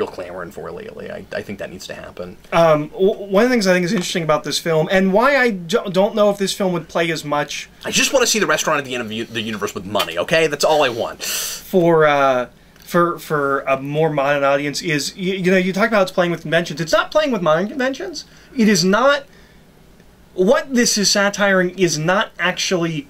S1: clamoring for lately. I think that needs to happen.
S2: One of the things I think is interesting about this film, and why I don't know if this film would play as much.
S1: I just want to see the restaurant at the end of the universe with money. Okay, that's all I want.
S2: For a more modern audience is, you know, you talk about it's playing with conventions. It's not playing with modern conventions. It is not. What this is satiring is not actually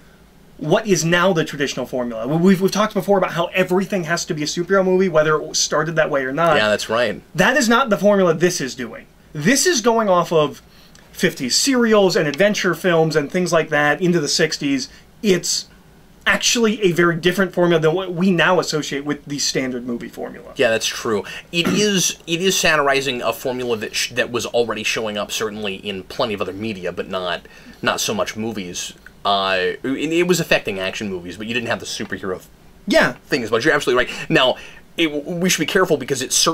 S2: what is now the traditional formula. We've talked before about how everything has to be a superhero movie, whether it started that way or not.
S1: Yeah, that's right.
S2: That is not the formula this is doing. This is going off of 50s serials and adventure films and things like that into the 60s. It's actually a very different formula than what we now associate with the standard movie formula.
S1: Yeah, that's true. It is satirizing a formula that was already showing up certainly in plenty of other media, but not so much movies. It was affecting action movies, but you didn't have the superhero thing as much. You're absolutely right. Now, we should be careful because it's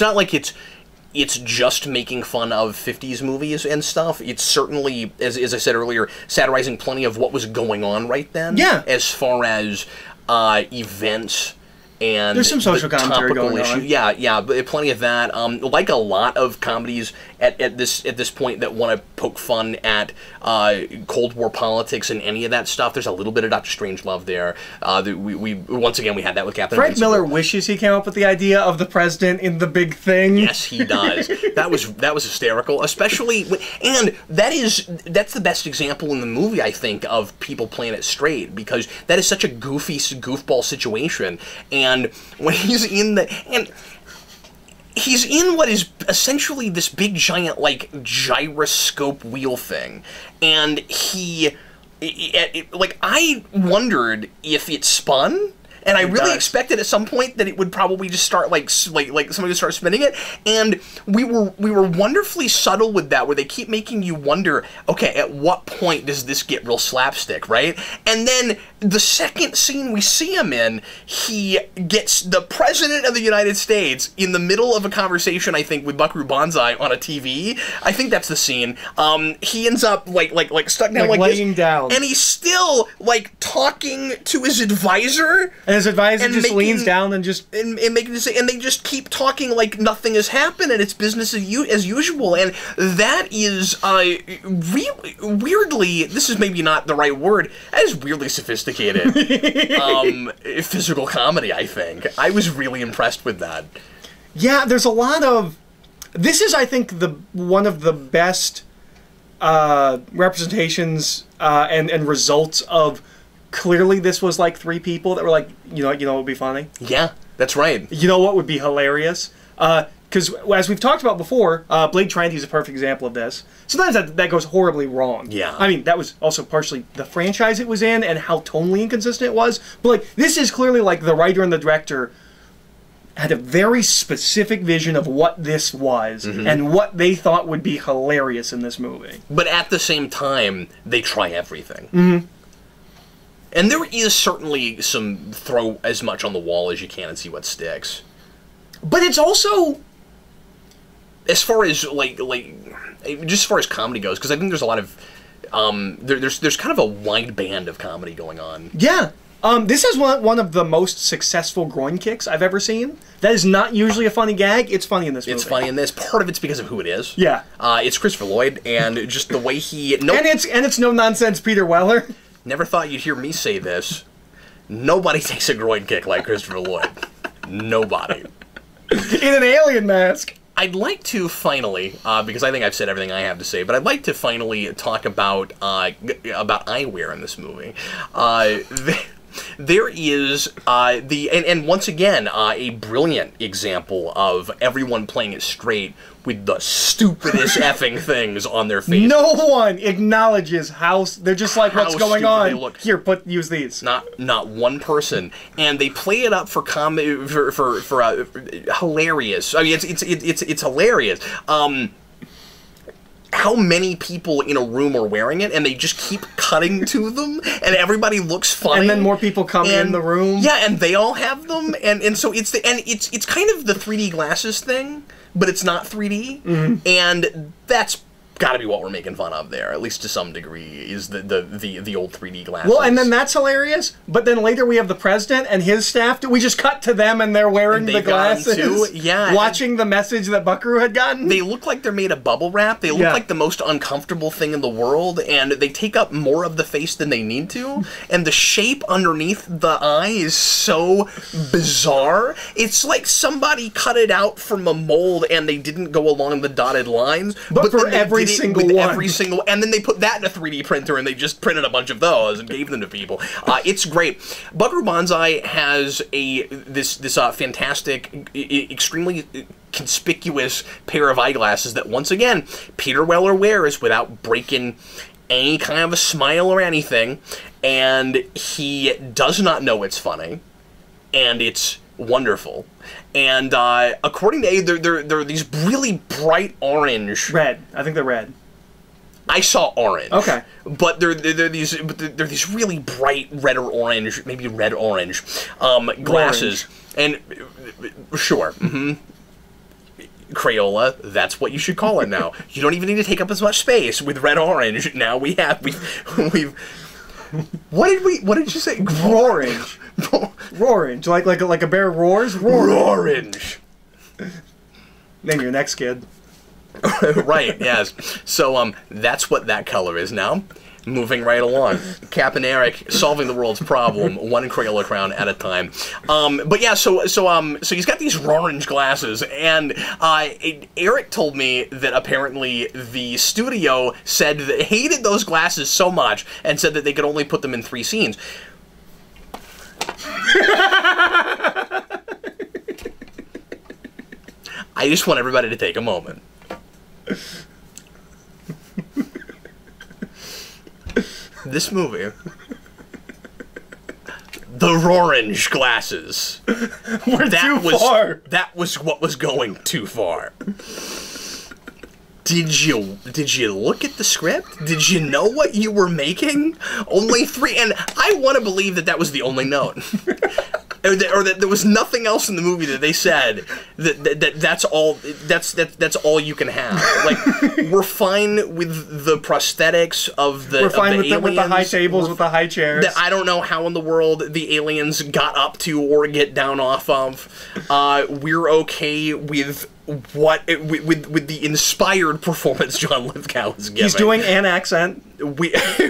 S1: not like it's just making fun of 50s movies and stuff. It's certainly, as I said earlier, satirizing plenty of what was going on right then. Yeah. As far as events and
S2: there's some social commentary going on.
S1: Yeah, but plenty of that. Like a lot of comedies at this point that want to poke fun at Cold War politics and any of that stuff. There's a little bit of Dr. Strangelove there. We once again we had that with Captain
S2: Frank Miller wishes he came up with the idea of the president in The Big Thing.
S1: Yes, he does. that was hysterical, especially and that's the best example in the movie, I think, of people playing it straight, because that is such a goofball situation. And when he's in what is essentially this big giant, like, gyroscope wheel thing, and I wondered if it spun, and I really expected at some point that it would probably just start like somebody would start spinning it, and we were wonderfully subtle with that, where they keep making you wonder, okay, at what point does this get real slapstick, right? And then the second scene we see him in, he gets the President of the United States in the middle of a conversation, I think, with Buckaroo Bonzai on a TV. I think that's the scene. He ends up like stuck down like
S2: laying
S1: this,
S2: down,
S1: and he's still like talking to his advisor.
S2: And his advisor just leans down and just
S1: and they just keep talking like nothing has happened and it's business as usual. And that is really weirdly, this is maybe not the right word, that is weirdly sophisticated physical comedy, I think. I was really impressed with that.
S2: Yeah, there's a lot of... This is, I think, one of the best representations and results of... Clearly, this was like three people that were like, you know what would be funny?
S1: Yeah, that's right.
S2: You know what would be hilarious? Because as we've talked about before, Blade Trinity is a perfect example of this. Sometimes that goes horribly wrong.
S1: Yeah.
S2: I mean, that was also partially the franchise it was in and how tonally inconsistent it was. But like, this is clearly like the writer and the director had a very specific vision of what this was and what they thought would be hilarious in this movie.
S1: But at the same time, they try everything. And there is certainly some throw as much on the wall as you can and see what sticks.
S2: But it's also,
S1: as far as just as far as comedy goes, because I think there's a lot of there's kind of a wide band of comedy going on.
S2: Yeah. This is one of the most successful groin kicks I've ever seen. That is not usually a funny gag. It's funny in this movie.
S1: It's funny in this. Part of it's because of who it is.
S2: Yeah.
S1: It's Christopher Lloyd, and just the way he...
S2: And it's no nonsense Peter Weller.
S1: Never thought you'd hear me say this. Nobody takes a groin kick like Christopher Lloyd. Nobody.
S2: In an alien mask.
S1: I'd like to finally, because I think I've said everything I have to say, but I'd like to finally talk about eyewear in this movie. There is and once again a brilliant example of everyone playing it straight with the stupidest effing things on their faces.
S2: No one acknowledges how they're just like, what's going on? Here, use these.
S1: Not one person, and they play it up for comedy for hilarious. I mean, it's hilarious. How many people in a room are wearing it, and they just keep cutting to them, and everybody looks funny.
S2: And then more people come in the room.
S1: Yeah, and they all have them, and so it's kind of the 3D glasses thing, but it's not 3D, and that's got to be what we're making fun of there, at least to some degree, is the old 3D glasses.
S2: Well, and then that's hilarious, but then later we have the president and his staff. We just cut to them and they're wearing the glasses. Too. Yeah. Watching the message that Buckaroo had gotten.
S1: They look like they're made of bubble wrap. They look like the most uncomfortable thing in the world, and they take up more of the face than they need to, and the shape underneath the eye is so bizarre. It's like somebody cut it out from a mold and they didn't go along the dotted lines.
S2: But for every single one.
S1: Every single, and then they put that in a 3D printer and they just printed a bunch of those and gave them to people. It's great. Buckaroo Banzai has this fantastic, extremely conspicuous pair of eyeglasses that once again Peter Weller wears without breaking any kind of a smile or anything, and he does not know it's funny, and it's wonderful. And according to Abe, they're these really bright orange.
S2: Red. I think they're red.
S1: I saw orange.
S2: Okay.
S1: But they're these really bright red or orange, maybe red orange, glasses. Orange. And sure. Crayola, that's what you should call it now. You don't even need to take up as much space with red orange. Now we've what did you say?
S2: Roarange. Roarange. Like a bear roars?
S1: Roarange.
S2: Name your next kid.
S1: Right, yes. So that's what that color is now. Moving right along. Captain Eric solving the world's problem one Crayola crown at a time. But yeah, so he's got these orange glasses, and Eric told me that apparently the studio said that hated those glasses so much and said that they could only put them in 3 scenes. I just want everybody to take a moment. This movie, the orange glasses,
S2: were too far.
S1: That was what was going too far. Did you look at the script? Did you know what you were making? Only 3, and I want to believe that was the only note. Or that there was nothing else in the movie that they said that's all you can have. Like, we're fine with the prosthetics of the
S2: We're fine
S1: with
S2: the high tables, with the high chairs.
S1: That I don't know how in the world the aliens got up to or get down off of. We're okay with with the inspired performance John Lithgow is giving.
S2: He's doing an accent.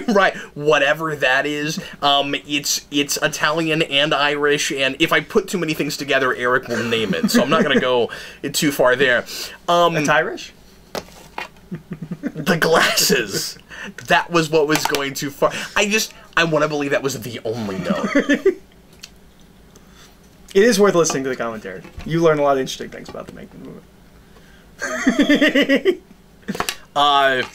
S1: Right, whatever that is. It's Italian and Irish, and if I put too many things together, Eric will name it. So I'm not gonna go too far there.
S2: It's Irish?
S1: The glasses. That was what was going too far. I want to believe that was the only note.
S2: It is worth listening to the commentary. You learn a lot of interesting things about the making of the movie.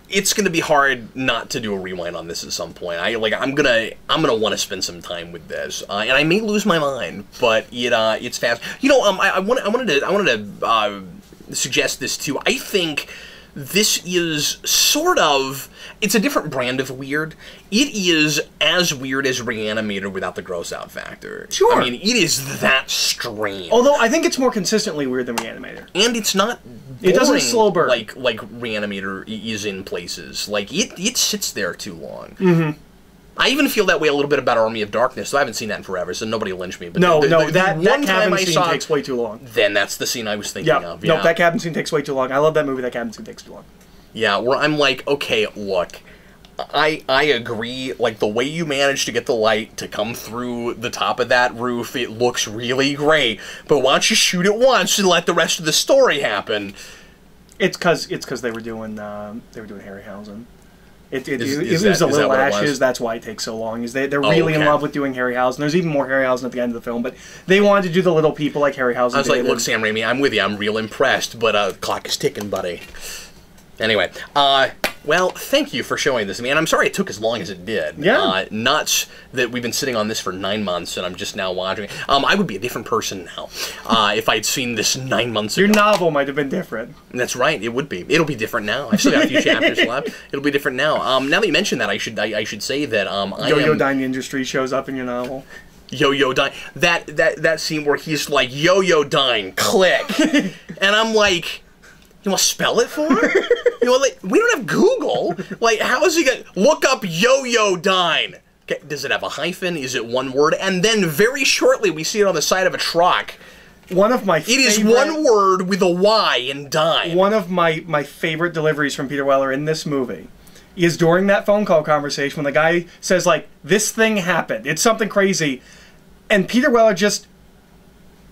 S1: it's gonna be hard not to do a rewind on this at some point. I'm gonna want to spend some time with this, and I may lose my mind, but it's fast. You know, I wanted to suggest this too. I think this is sort of, it's a different brand of weird. It is as weird as Reanimator without the gross out factor.
S2: Sure.
S1: I mean, it is that strange.
S2: Although I think it's more consistently weird than Reanimator.
S1: And it's not
S2: it doesn't slow burn.
S1: like Reanimator is in places. Like, it sits there too long.
S2: Mm-hmm.
S1: I even feel that way a little bit about Army of Darkness, so I haven't seen that in forever, so nobody will lynch me. But
S2: that cabin scene takes way too long.
S1: Then that's the scene I was thinking of.
S2: Yeah. No, that cabin scene takes way too long. I love that movie. That cabin scene takes too long.
S1: Yeah, where I'm like, okay, look, I agree, like, the way you managed to get the light to come through the top of that roof, it looks really great, but why don't you shoot it once and let the rest of the story happen?
S2: It's because they were doing Harryhausen. It was a Little Ashes. That's why it takes so long. Is they're really in love with doing Harryhausen. There's even more Harryhausen at the end of the film, but they wanted to do the little people like Harryhausen.
S1: I was like, look, Sam Raimi, I'm with you. I'm real impressed, but clock is ticking, buddy. Anyway, well, thank you for showing this to me, and I'm sorry it took as long as it did.
S2: Yeah.
S1: Nuts that we've been sitting on this for 9 months, and I'm just now watching it. I would be a different person now if I'd seen this 9 months ago.
S2: Your novel might have been different.
S1: That's right, it would be. It'll be different now. I've still got a few chapters left. It'll be different now. Now that you mention that, I should say that
S2: Yo-Yo Dine Industry shows up in your novel.
S1: Yo-Yo Dine. That scene where he's like, Yo-Yo Dine, click. And I'm like, you want to spell it for him? You know, like, we don't have Google. Like, how is he going to look up Yo-Yo Dine? Okay, does it have a hyphen? Is it one word? And then very shortly, we see it on the side of a truck.
S2: One of my
S1: It is one word with a Y in dine.
S2: One of my favorite deliveries from Peter Weller in this movie is during that phone call conversation when the guy says, like, this thing happened. It's something crazy. And Peter Weller just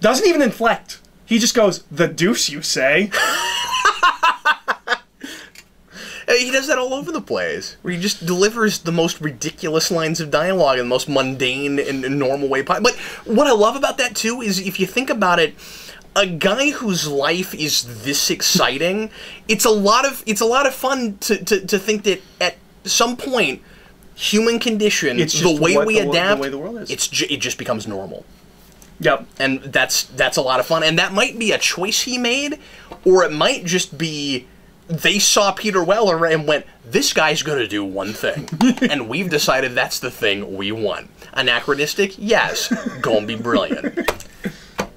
S2: doesn't even inflect. He just goes, the deuce, you say?
S1: He does that all over the place, where he just delivers the most ridiculous lines of dialogue in the most mundane and normal way possible. But what I love about that, too, is if you think about it, a guy whose life is this exciting, it's a lot of fun to think that at some point, human condition, the way we adapt,
S2: the way the world is.
S1: it just becomes normal.
S2: Yep.
S1: And that's a lot of fun. And that might be a choice he made, or it might just be they saw Peter Weller and went, this guy's going to do one thing. And we've decided that's the thing we want. Anachronistic? Yes. Gonna be brilliant.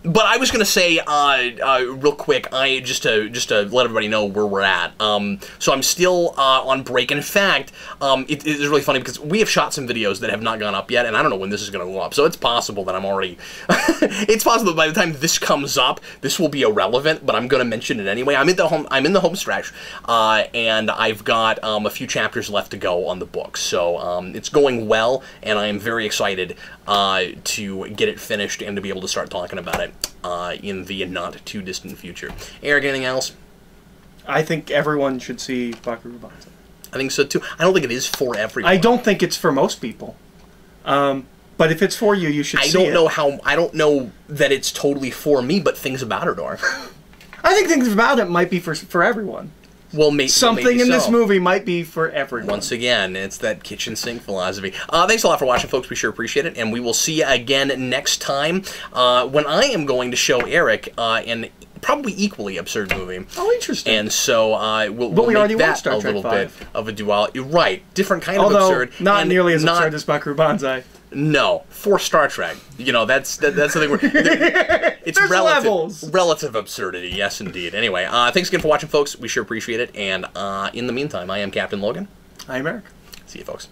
S1: But I was going to say, real quick, just to let everybody know where we're at. So I'm still on break. In fact, it is really funny because we have shot some videos that have not gone up yet, and I don't know when this is going to go up. So it's possible that I'm already... it's possible that by the time this comes up, this will be irrelevant, but I'm going to mention it anyway. I'm in the home stretch, and I've got a few chapters left to go on the book. So it's going well, and I am very excited to get it finished and to be able to start talking about it in the not-too-distant future. Eric, anything else?
S2: I think everyone should see Buckaroo Banzai.
S1: I think so, too. I don't think it is for everyone.
S2: I don't think it's for most people. But if it's for you, you should see it.
S1: I don't know that it's totally for me, but things about it are.
S2: I think things about it might be for everyone.
S1: Well,
S2: something in this movie might be for everyone.
S1: Once again, it's that kitchen sink philosophy. Thanks a lot for watching, folks. We sure appreciate it, and we will see you again next time when I am going to show Eric an probably equally absurd movie.
S2: Oh, interesting.
S1: And so we'll make that a little bit of a duality. Right, different kind of absurd.
S2: Not nearly as absurd as Buckaroo Banzai.
S1: No, for Star Trek. You know, that's the thing. It's relative absurdity. Yes, indeed. Anyway, thanks again for watching, folks. We sure appreciate it. And in the meantime, I am Captain Logan.
S2: I'm Eric.
S1: See you, folks.